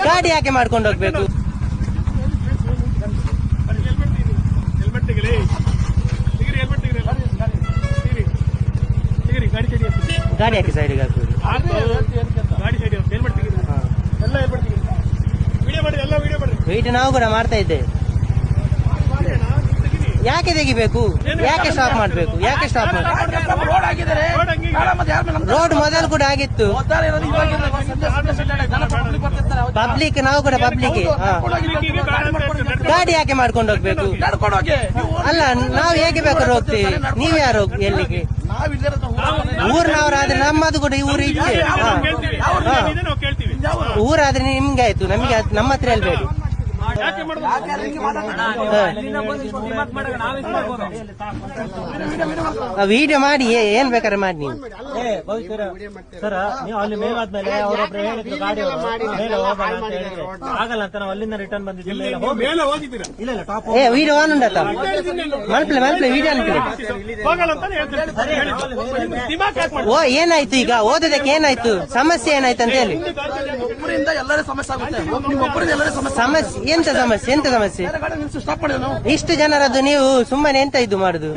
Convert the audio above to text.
ಗಾಡಿ ಯಾಕೆ ಮಾಡ್ಕೊಂಡು ಹೋಗ್ಬೇಕು? ಗಾಡಿ ಯಾಕೆ ಸೈಡಿಗೆ ಹಾಕುದು? ವಿಡಿಯೋ ನಾವು ಕೂಡ ಮಾಡ್ತಾ ಇದ್ದೇವೆ. ಯಾಕೆ ತೆಗಿಬೇಕು? ಯಾಕೆ ಸ್ಟಾಪ್ ಮಾಡ್ಬೇಕು? ಯಾಕೆ ಸ್ಟಾಪ್ ಮಾಡ್ಬೇಕು? ರೋಡ್ ಮೊದಲು ಕೂಡ ಆಗಿತ್ತು. ಪಬ್ಲಿಕ್ ನಾವು ಕೂಡ ಪಬ್ಲಿಕ್. ಗಾಡಿ ಯಾಕೆ ಮಾಡ್ಕೊಂಡು ಹೋಗ್ಬೇಕು? ಅಲ್ಲ, ನಾವು ಹೇಗೆ ಬೇಕಾದ್ರೂ ಹೋಗ್ತೀವಿ. ನೀವ್ ಯಾರು ಎಲ್ಲಿಗೆ? ಊರಿನವರಾದ್ರೆ ನಮ್ಮದು ಕೂಡ ಊರು ಇচ্ছে. ಊರಾದ್ರೆ ನಿಮ್ಗೆ ಆಯ್ತು, ನಮ್ಗೆ ನಮ್ಮ ಹತ್ರ ಹೇಳ್ಬೇಡಿ. ವಿಡಿಯೋ ಮಾಡಿ ಏನ್ ಬೇಕಾದ್ರೆ ಮಾಡಿ ನೀವು. ಸರ್, ನೀವು ಅಲ್ಲಿ ಮೇಲಾದ್ಮೇಲೆ ಅವರೊಬ್ರು ಹೇಳಿದ್ರು ಗಾಡಿ ಮೇಲೆ ಹೋಗೋಣ ಅಂತ ಹೇಳಿದ್ರೆ ಆಗಲ್ಲ ಅಂತ ನಾವು ಅಲ್ಲಿಂದ ರಿಟರ್ನ್ ಬಂದಿದ್ದೀವಿ. ಇಲ್ಲ ಟಾಪ್ ವಿಡಿಯೋ ಆನ್ ಉಂಟತ್ತ ಮಲ್ಪಲೆ ವಿಡಿಯೋ ಅನ್ಕೊಳ್ಳಿ. ಓ, ಏನಾಯ್ತು ಈಗ? ಓದೋದಕ್ಕೆ ಏನಾಯ್ತು? ಸಮಸ್ಯೆ ಏನಾಯ್ತು ಅಂತ ಹೇಳಿ. ಸಮಸ್ಯೆ ಎಂತ ಸಮಸ್ಯೆ? ಎಂತ ಸಮಸ್ಯೆ? ಇಷ್ಟು ಜನರದ್ದು ನೀವು ಸುಮ್ಮನೆ ಎಂತ ಇದು ಮಾಡುದು?